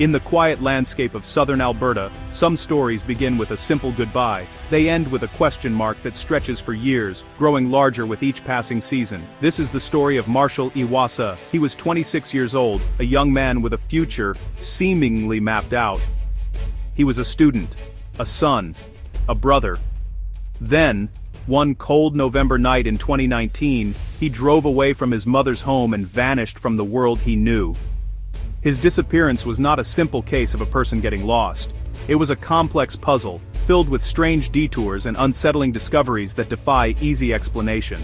In the quiet landscape of southern Alberta, some stories begin with a simple goodbye. They end with a question mark that stretches for years, growing larger with each passing season. This is the story of Marshall Iwasa. He was 26 years old, a young man with a future seemingly mapped out. He was a student, a son, a brother. Then, one cold November night in 2019, he drove away from his mother's home and vanished from the world he knew. His disappearance was not a simple case of a person getting lost. It was a complex puzzle, filled with strange detours and unsettling discoveries that defy easy explanation.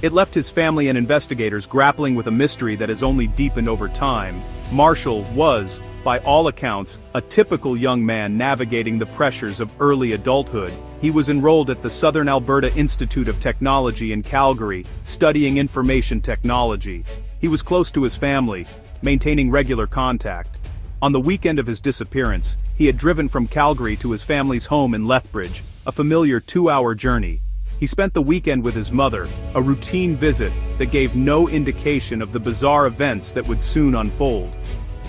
It left his family and investigators grappling with a mystery that has only deepened over time. Marshall was, by all accounts, a typical young man navigating the pressures of early adulthood. He was enrolled at the Southern Alberta Institute of Technology in Calgary, studying information technology. He was close to his family, maintaining regular contact. On the weekend of his disappearance, he had driven from Calgary to his family's home in Lethbridge, a familiar 2-hour journey. He spent the weekend with his mother, a routine visit that gave no indication of the bizarre events that would soon unfold.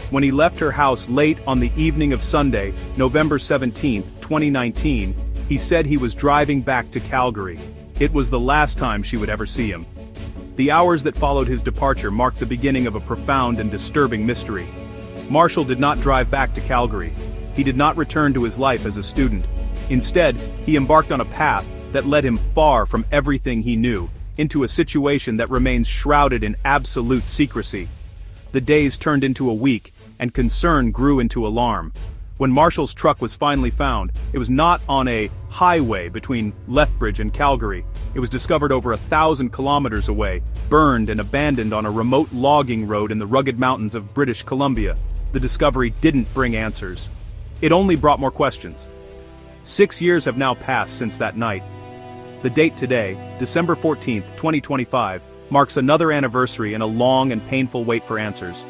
When he left her house late on the evening of Sunday, November 17, 2019, he said he was driving back to Calgary. It was the last time she would ever see him. The hours that followed his departure marked the beginning of a profound and disturbing mystery. Marshall did not drive back to Calgary. He did not return to his life as a student. Instead, he embarked on a path that led him far from everything he knew, into a situation that remains shrouded in absolute secrecy. The days turned into a week, and concern grew into alarm. When Marshall's truck was finally found, it was not on a highway between Lethbridge and Calgary. It was discovered over 1,000 kilometers away, burned and abandoned on a remote logging road in the rugged mountains of British Columbia. The discovery didn't bring answers. It only brought more questions. 6 years have now passed since that night. The date today, December 14, 2025, marks another anniversary in a long and painful wait for answers.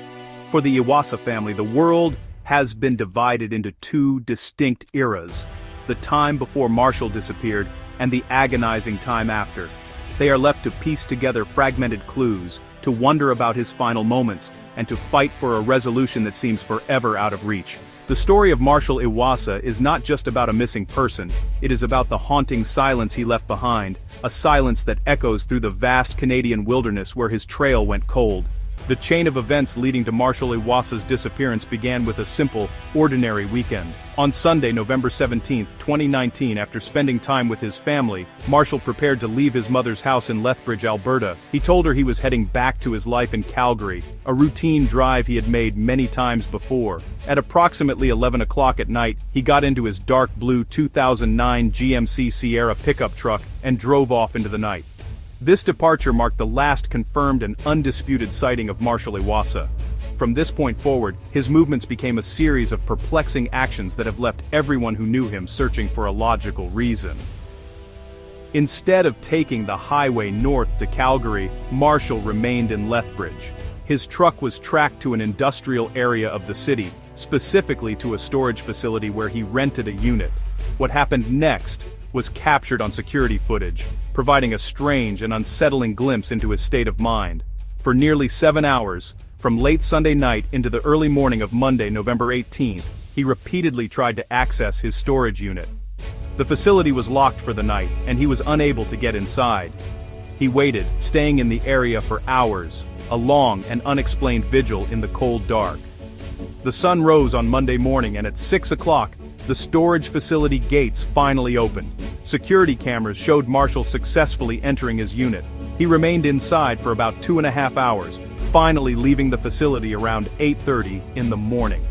For the Iwasa family, the world has been divided into two distinct eras: the time before Marshall disappeared and the agonizing time after. They are left to piece together fragmented clues, to wonder about his final moments, and to fight for a resolution that seems forever out of reach. The story of Marshall Iwasa is not just about a missing person, it is about the haunting silence he left behind, a silence that echoes through the vast Canadian wilderness where his trail went cold. The chain of events leading to Marshall Iwasa's disappearance began with a simple, ordinary weekend. On Sunday, November 17, 2019, after spending time with his family, Marshall prepared to leave his mother's house in Lethbridge, Alberta. He told her he was heading back to his life in Calgary, a routine drive he had made many times before. At approximately 11 o'clock at night, he got into his dark blue 2009 GMC Sierra pickup truck and drove off into the night. This departure marked the last confirmed and undisputed sighting of Marshall Iwasa. From this point forward, his movements became a series of perplexing actions that have left everyone who knew him searching for a logical reason. Instead of taking the highway north to Calgary, Marshall remained in Lethbridge. His truck was tracked to an industrial area of the city, specifically to a storage facility where he rented a unit. What happened next was captured on security footage, providing a strange and unsettling glimpse into his state of mind. For nearly 7 hours, from late Sunday night into the early morning of Monday, November 18th, he repeatedly tried to access his storage unit. The facility was locked for the night, and he was unable to get inside. He waited, staying in the area for hours, a long and unexplained vigil in the cold dark. The sun rose on Monday morning, and at 6 o'clock, the storage facility gates finally opened. Security cameras showed Marshall successfully entering his unit. He remained inside for about 2.5 hours, finally leaving the facility around 8:30 in the morning.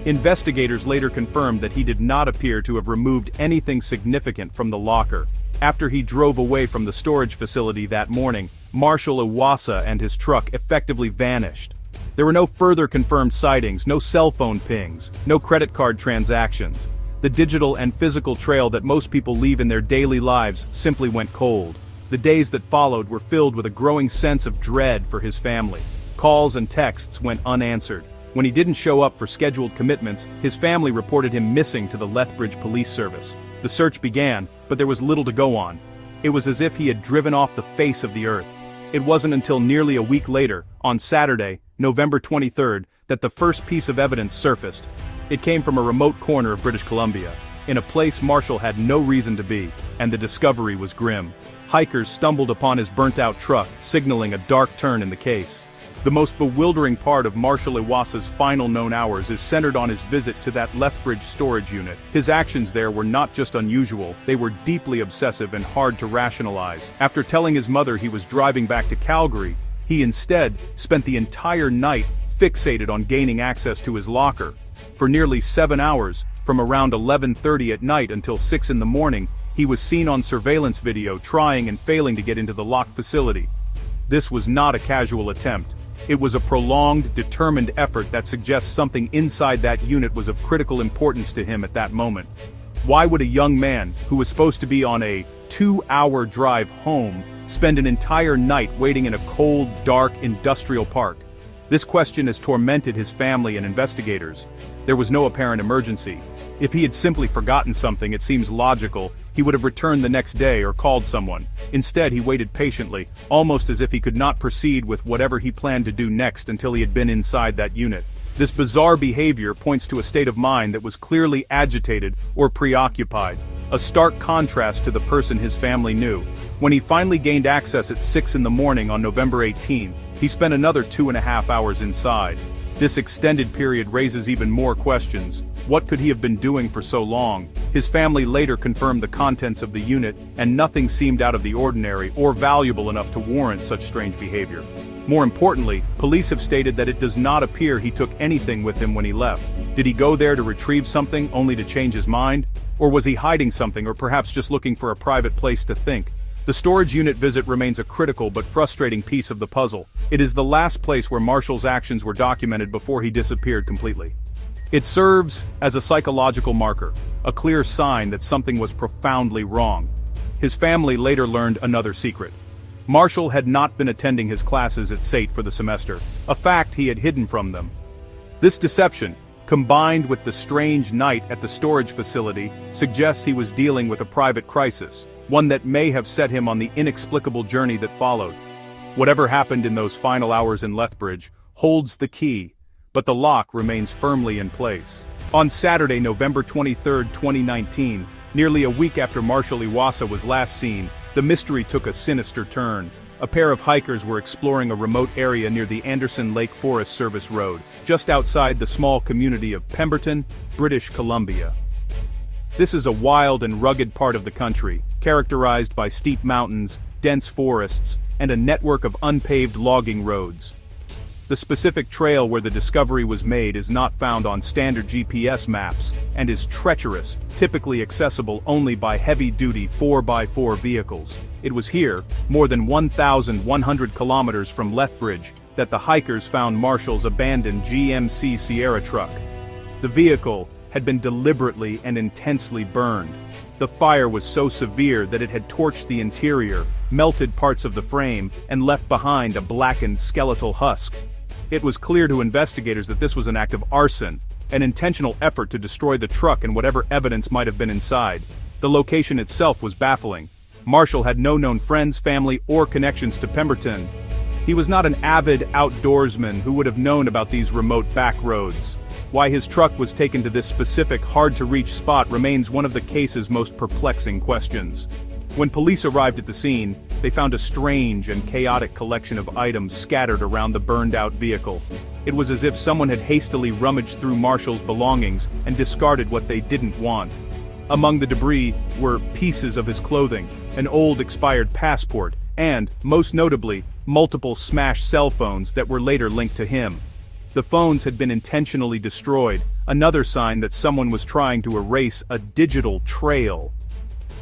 Investigators later confirmed that he did not appear to have removed anything significant from the locker. After he drove away from the storage facility that morning, Marshall Iwasa and his truck effectively vanished. There were no further confirmed sightings, no cell phone pings, no credit card transactions. The digital and physical trail that most people leave in their daily lives simply went cold. The days that followed were filled with a growing sense of dread for his family. Calls and texts went unanswered. When he didn't show up for scheduled commitments, his family reported him missing to the Lethbridge Police Service. The search began, but there was little to go on. It was as if he had driven off the face of the earth. It wasn't until nearly a week later, on Saturday, November 23rd, that the first piece of evidence surfaced. It came from a remote corner of British Columbia, in a place Marshall had no reason to be, and the discovery was grim. Hikers stumbled upon his burnt-out truck, signaling a dark turn in the case. The most bewildering part of Marshall Iwasa's final known hours is centered on his visit to that Lethbridge storage unit. His actions there were not just unusual, they were deeply obsessive and hard to rationalize. After telling his mother he was driving back to Calgary, he instead spent the entire night fixated on gaining access to his locker. For nearly 7 hours, from around 11:30 at night until 6 in the morning, he was seen on surveillance video trying and failing to get into the locked facility. This was not a casual attempt. It was a prolonged, determined effort that suggests something inside that unit was of critical importance to him at that moment. Why would a young man, who was supposed to be on a 2-hour drive home, spend an entire night waiting in a cold, dark, industrial park? This question has tormented his family and investigators. There was no apparent emergency. If he had simply forgotten something, it seems logical, he would have returned the next day or called someone. Instead, he waited patiently, almost as if he could not proceed with whatever he planned to do next until he had been inside that unit. This bizarre behavior points to a state of mind that was clearly agitated or preoccupied, a stark contrast to the person his family knew. When he finally gained access at 6 in the morning on November 18, he spent another 2.5 hours inside. This extended period raises even more questions. What could he have been doing for so long? His family later confirmed the contents of the unit, and nothing seemed out of the ordinary or valuable enough to warrant such strange behavior. More importantly, police have stated that it does not appear he took anything with him when he left. Did he go there to retrieve something only to change his mind? Or was he hiding something, or perhaps just looking for a private place to think? The storage unit visit remains a critical but frustrating piece of the puzzle. It is the last place where Marshall's actions were documented before he disappeared completely. It serves as a psychological marker, a clear sign that something was profoundly wrong. His family later learned another secret. Marshall had not been attending his classes at SAIT for the semester, a fact he had hidden from them. This deception, combined with the strange night at the storage facility, suggests he was dealing with a private crisis, one that may have set him on the inexplicable journey that followed. Whatever happened in those final hours in Lethbridge holds the key, but the lock remains firmly in place. On Saturday, November 23, 2019, nearly a week after Marshall Iwasa was last seen, the mystery took a sinister turn. A pair of hikers were exploring a remote area near the Anderson Lake Forest Service Road, just outside the small community of Pemberton, British Columbia. This is a wild and rugged part of the country, characterized by steep mountains, dense forests, and a network of unpaved logging roads. The specific trail where the discovery was made is not found on standard GPS maps, and is treacherous, typically accessible only by heavy-duty 4x4 vehicles. It was here, more than 1,100 kilometers from Lethbridge, that the hikers found Marshall's abandoned GMC Sierra truck. The vehicle had been deliberately and intensely burned. The fire was so severe that it had torched the interior, melted parts of the frame, and left behind a blackened skeletal husk. It was clear to investigators that this was an act of arson, an intentional effort to destroy the truck and whatever evidence might have been inside. The location itself was baffling. Marshall had no known friends, family, or connections to Pemberton. He was not an avid outdoorsman who would have known about these remote back roads. Why his truck was taken to this specific, hard-to-reach spot remains one of the case's most perplexing questions. When police arrived at the scene, they found a strange and chaotic collection of items scattered around the burned-out vehicle. It was as if someone had hastily rummaged through Marshall's belongings and discarded what they didn't want. Among the debris were pieces of his clothing, an old expired passport, and, most notably, multiple smashed cell phones that were later linked to him. The phones had been intentionally destroyed, another sign that someone was trying to erase a digital trail.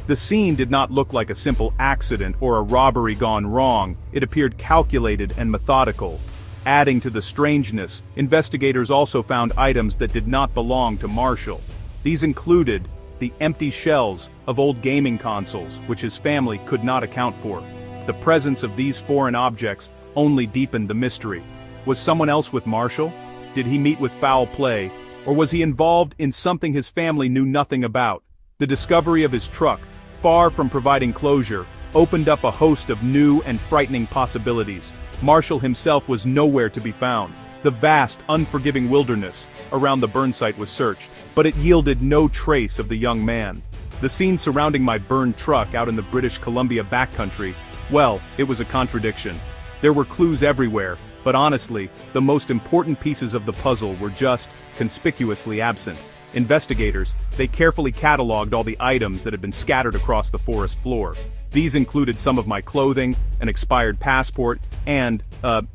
The scene did not look like a simple accident or a robbery gone wrong. It appeared calculated and methodical. Adding to the strangeness, investigators also found items that did not belong to Marshall. These included the empty shells of old gaming consoles, which his family could not account for. The presence of these foreign objects only deepened the mystery. Was someone else with Marshall? Did he meet with foul play? Or was he involved in something his family knew nothing about? The discovery of his truck, far from providing closure, opened up a host of new and frightening possibilities. Marshall himself was nowhere to be found. The vast, unforgiving wilderness around the burn site was searched, but it yielded no trace of the young man. The scene surrounding my burned truck out in the British Columbia backcountry, well, it was a contradiction. There were clues everywhere, but honestly, the most important pieces of the puzzle were just conspicuously absent. Investigators, they carefully cataloged all the items that had been scattered across the forest floor. These included some of my clothing, an expired passport, and,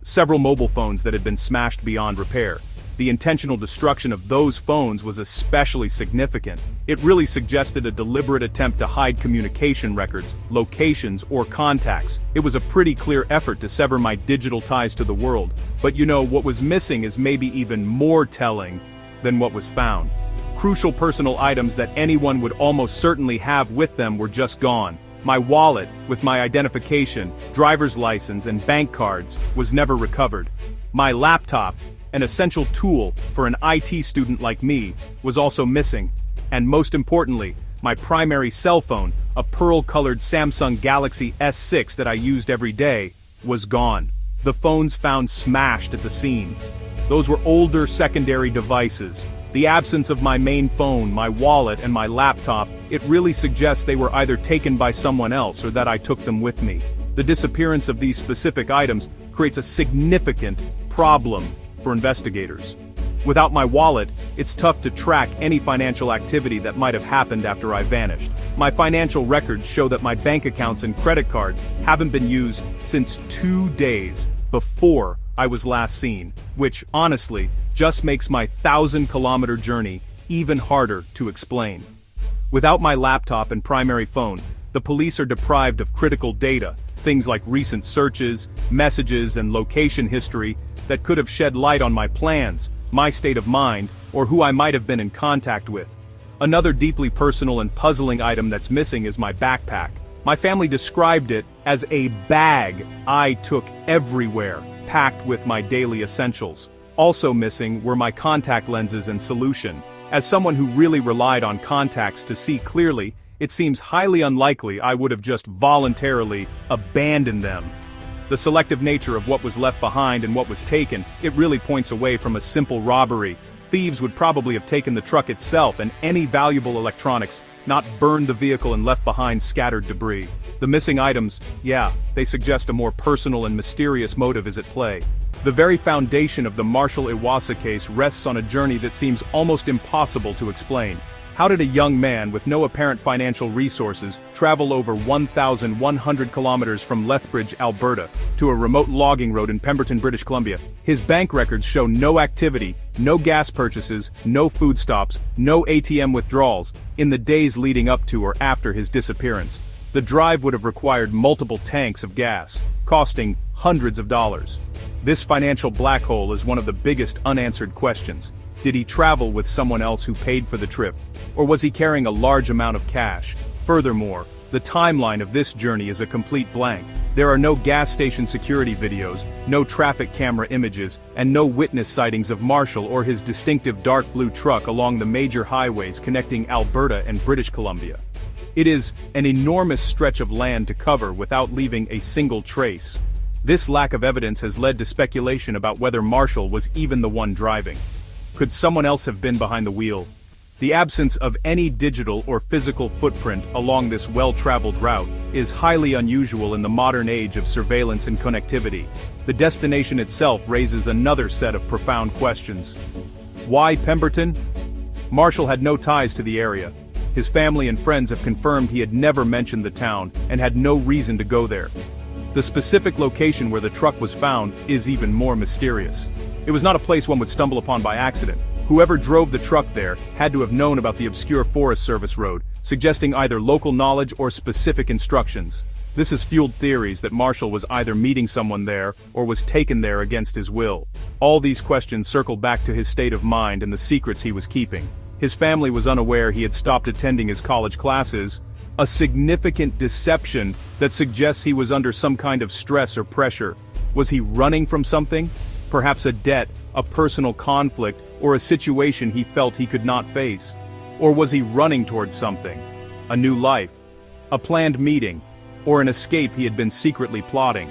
several mobile phones that had been smashed beyond repair. The intentional destruction of those phones was especially significant. It really suggested a deliberate attempt to hide communication records, locations, or contacts. It was a pretty clear effort to sever my digital ties to the world. But you know, what was missing is maybe even more telling than what was found. Crucial personal items that anyone would almost certainly have with them were just gone. My wallet, with my identification, driver's license, and bank cards, was never recovered. My laptop, an essential tool for an IT student like me, was also missing. And most importantly, my primary cell phone, a pearl-colored Samsung Galaxy S6 that I used every day, was gone. The phones found smashed at the scene. Those were older secondary devices. The absence of my main phone, my wallet, and my laptop, it really suggests they were either taken by someone else or that I took them with me. The disappearance of these specific items creates a significant problem for investigators. Without my wallet, it's tough to track any financial activity that might have happened after I vanished. My financial records show that my bank accounts and credit cards haven't been used since 2 days before I was last seen, which, honestly, just makes my 1,000-kilometer journey even harder to explain. Without my laptop and primary phone, the police are deprived of critical data, things like recent searches, messages, and location history that could have shed light on my plans, my state of mind, or who I might have been in contact with. Another deeply personal and puzzling item that's missing is my backpack. My family described it as a bag I took everywhere, packed with my daily essentials. Also missing were my contact lenses and solution. As someone who really relied on contacts to see clearly, it seems highly unlikely I would have just voluntarily abandoned them. The selective nature of what was left behind and what was taken, it really points away from a simple robbery. Thieves would probably have taken the truck itself and any valuable electronics, not burned the vehicle and left behind scattered debris. The missing items, yeah, they suggest a more personal and mysterious motive is at play. The very foundation of the Marshall Iwasa case rests on a journey that seems almost impossible to explain. How did a young man with no apparent financial resources travel over 1,100 kilometers from Lethbridge, Alberta, to a remote logging road in Pemberton, British Columbia? His bank records show no activity, no gas purchases, no food stops, no ATM withdrawals in the days leading up to or after his disappearance. The drive would have required multiple tanks of gas, costing hundreds of dollars. This financial black hole is one of the biggest unanswered questions. Did he travel with someone else who paid for the trip? Or was he carrying a large amount of cash? Furthermore, the timeline of this journey is a complete blank. There are no gas station security videos, no traffic camera images, and no witness sightings of Marshall or his distinctive dark blue truck along the major highways connecting Alberta and British Columbia. It is an enormous stretch of land to cover without leaving a single trace. This lack of evidence has led to speculation about whether Marshall was even the one driving. Could someone else have been behind the wheel? The absence of any digital or physical footprint along this well-traveled route is highly unusual in the modern age of surveillance and connectivity. The destination itself raises another set of profound questions. Why Pemberton? Marshall had no ties to the area. His family and friends have confirmed he had never mentioned the town and had no reason to go there. The specific location where the truck was found is even more mysterious. It was not a place one would stumble upon by accident. Whoever drove the truck there had to have known about the obscure Forest Service road, suggesting either local knowledge or specific instructions. This has fueled theories that Marshall was either meeting someone there or was taken there against his will. All these questions circle back to his state of mind and the secrets he was keeping. His family was unaware he had stopped attending his college classes, a significant deception that suggests he was under some kind of stress or pressure. Was he running from something? Perhaps a debt, a personal conflict, or a situation he felt he could not face? Or was he running towards something? A new life? A planned meeting? Or an escape he had been secretly plotting?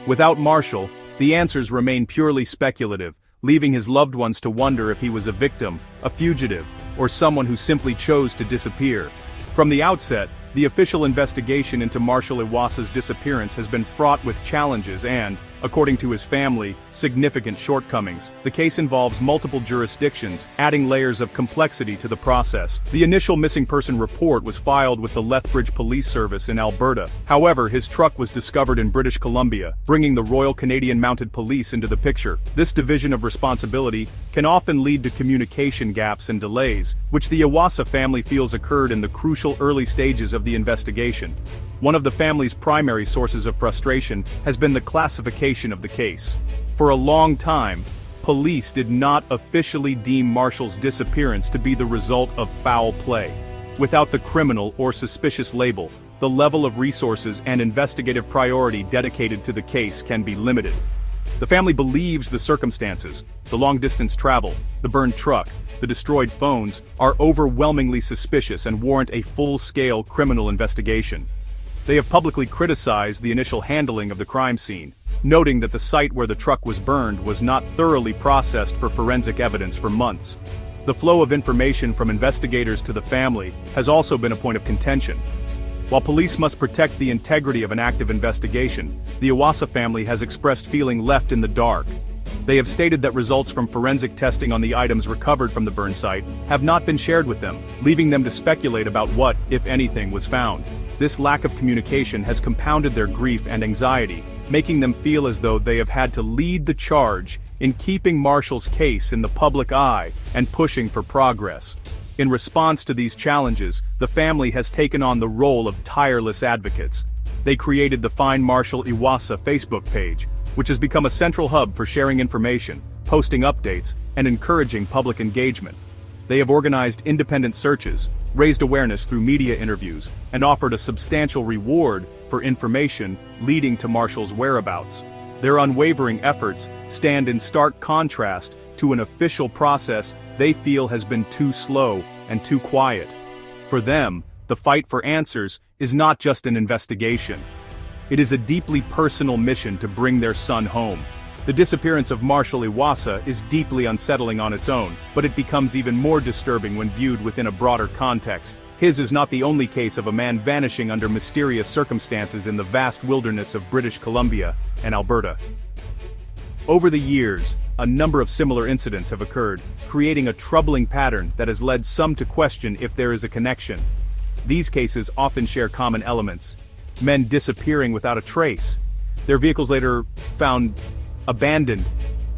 Without Marshall, the answers remain purely speculative, leaving his loved ones to wonder if he was a victim, a fugitive, or someone who simply chose to disappear. From the outset, the official investigation into Marshall Iwasa's disappearance has been fraught with challenges and, according to his family, significant shortcomings. The case involves multiple jurisdictions, adding layers of complexity to the process. The initial missing person report was filed with the Lethbridge Police Service in Alberta. However, his truck was discovered in British Columbia, bringing the Royal Canadian Mounted Police into the picture. This division of responsibility can often lead to communication gaps and delays, which the Iwasa family feels occurred in the crucial early stages of the investigation. One of the family's primary sources of frustration has been the classification of the case. For a long time, police did not officially deem Marshall's disappearance to be the result of foul play. Without the criminal or suspicious label, the level of resources and investigative priority dedicated to the case can be limited. The family believes the circumstances, the long-distance travel, the burned truck, the destroyed phones, are overwhelmingly suspicious and warrant a full-scale criminal investigation. They have publicly criticized the initial handling of the crime scene, noting that the site where the truck was burned was not thoroughly processed for forensic evidence for months. The flow of information from investigators to the family has also been a point of contention. While police must protect the integrity of an active investigation, the Iwasa family has expressed feeling left in the dark. They have stated that results from forensic testing on the items recovered from the burn site have not been shared with them, leaving them to speculate about what, if anything, was found. This lack of communication has compounded their grief and anxiety, making them feel as though they have had to lead the charge in keeping Marshall's case in the public eye and pushing for progress. In response to these challenges, the family has taken on the role of tireless advocates. They created the Find Marshall Iwasa Facebook page, which has become a central hub for sharing information, posting updates, and encouraging public engagement. They have organized independent searches, raised awareness through media interviews, and offered a substantial reward for information leading to Marshall's whereabouts. Their unwavering efforts stand in stark contrast to an official process they feel has been too slow and too quiet. For them, the fight for answers is not just an investigation. It is a deeply personal mission to bring their son home. The disappearance of Marshall Iwasa is deeply unsettling on its own, but it becomes even more disturbing when viewed within a broader context. His is not the only case of a man vanishing under mysterious circumstances in the vast wilderness of British Columbia and Alberta. Over the years, a number of similar incidents have occurred, creating a troubling pattern that has led some to question if there is a connection. These cases often share common elements: men disappearing without a trace, their vehicles later found abandoned,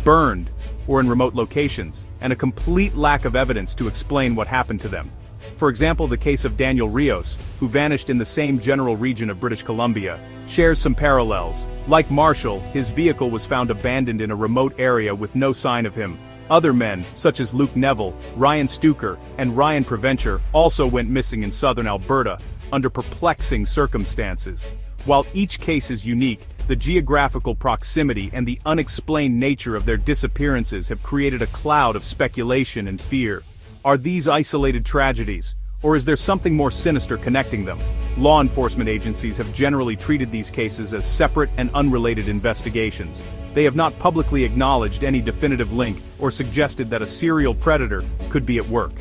burned, or in remote locations, and a complete lack of evidence to explain what happened to them. For example, the case of Daniel Rios, who vanished in the same general region of British Columbia, shares some parallels. Like Marshall, his vehicle was found abandoned in a remote area with no sign of him. Other men, such as Luke Neville, Ryan Stuker, and Ryan Preventure, also went missing in southern Alberta, under perplexing circumstances. While each case is unique, the geographical proximity and the unexplained nature of their disappearances have created a cloud of speculation and fear. Are these isolated tragedies, or is there something more sinister connecting them? Law enforcement agencies have generally treated these cases as separate and unrelated investigations. They have not publicly acknowledged any definitive link or suggested that a serial predator could be at work.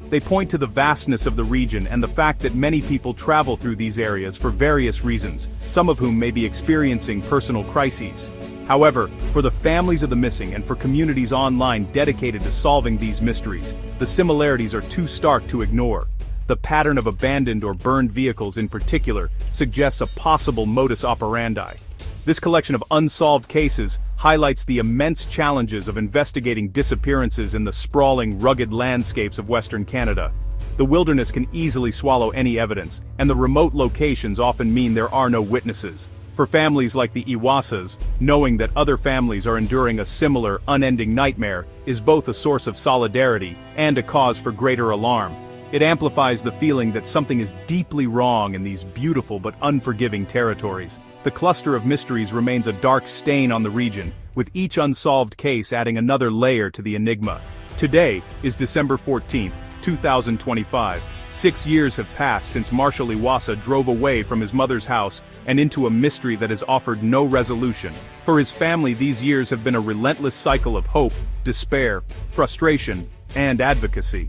They point to the vastness of the region and the fact that many people travel through these areas for various reasons, some of whom may be experiencing personal crises. However, for the families of the missing and for communities online dedicated to solving these mysteries, the similarities are too stark to ignore. The pattern of abandoned or burned vehicles in particular suggests a possible modus operandi. This collection of unsolved cases highlights the immense challenges of investigating disappearances in the sprawling, rugged landscapes of Western Canada. The wilderness can easily swallow any evidence, and the remote locations often mean there are no witnesses. For families like the Iwasas, knowing that other families are enduring a similar, unending nightmare is both a source of solidarity and a cause for greater alarm. It amplifies the feeling that something is deeply wrong in these beautiful but unforgiving territories. The cluster of mysteries remains a dark stain on the region, with each unsolved case adding another layer to the enigma. Today is December 14th, 2025. 6 years have passed since Marshall Iwasa drove away from his mother's house and into a mystery that has offered no resolution. For his family, these years have been a relentless cycle of hope, despair, frustration, and advocacy.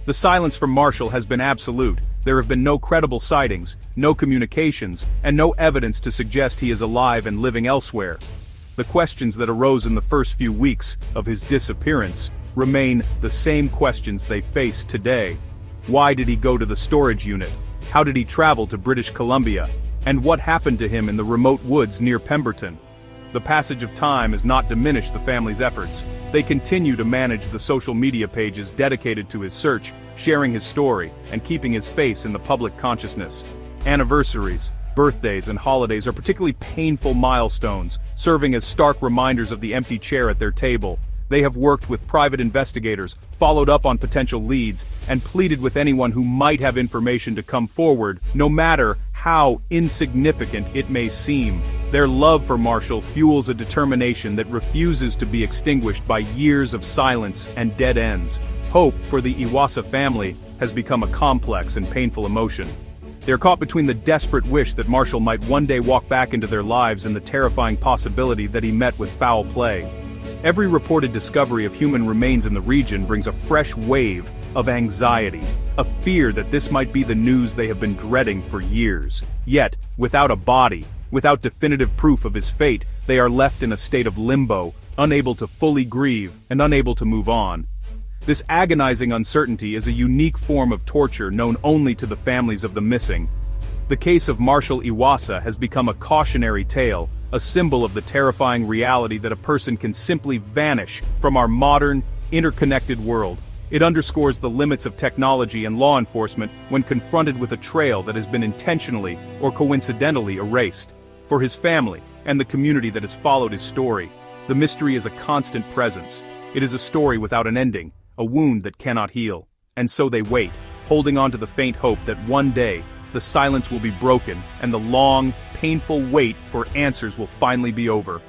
The silence from Marshall has been absolute. There have been no credible sightings, no communications, and no evidence to suggest he is alive and living elsewhere. The questions that arose in the first few weeks of his disappearance remain the same questions they face today. Why did he go to the storage unit? How did he travel to British Columbia? And what happened to him in the remote woods near Pemberton? The passage of time has not diminished the family's efforts. They continue to manage the social media pages dedicated to his search, sharing his story, and keeping his face in the public consciousness. Anniversaries, birthdays, and holidays are particularly painful milestones, serving as stark reminders of the empty chair at their table. They have worked with private investigators, followed up on potential leads, and pleaded with anyone who might have information to come forward, no matter how insignificant it may seem. Their love for Marshall fuels a determination that refuses to be extinguished by years of silence and dead ends. Hope for the Iwasa family has become a complex and painful emotion. They are caught between the desperate wish that Marshall might one day walk back into their lives and the terrifying possibility that he met with foul play. Every reported discovery of human remains in the region brings a fresh wave of anxiety, a fear that this might be the news they have been dreading for years. Yet, without a body, without definitive proof of his fate, they are left in a state of limbo, unable to fully grieve and unable to move on. This agonizing uncertainty is a unique form of torture known only to the families of the missing. The case of Marshall Iwasa has become a cautionary tale, a symbol of the terrifying reality that a person can simply vanish from our modern, interconnected world. It underscores the limits of technology and law enforcement when confronted with a trail that has been intentionally or coincidentally erased. For his family and the community that has followed his story, the mystery is a constant presence. It is a story without an ending, a wound that cannot heal. And so they wait, holding on to the faint hope that one day, the silence will be broken and the long, painful wait for answers will finally be over.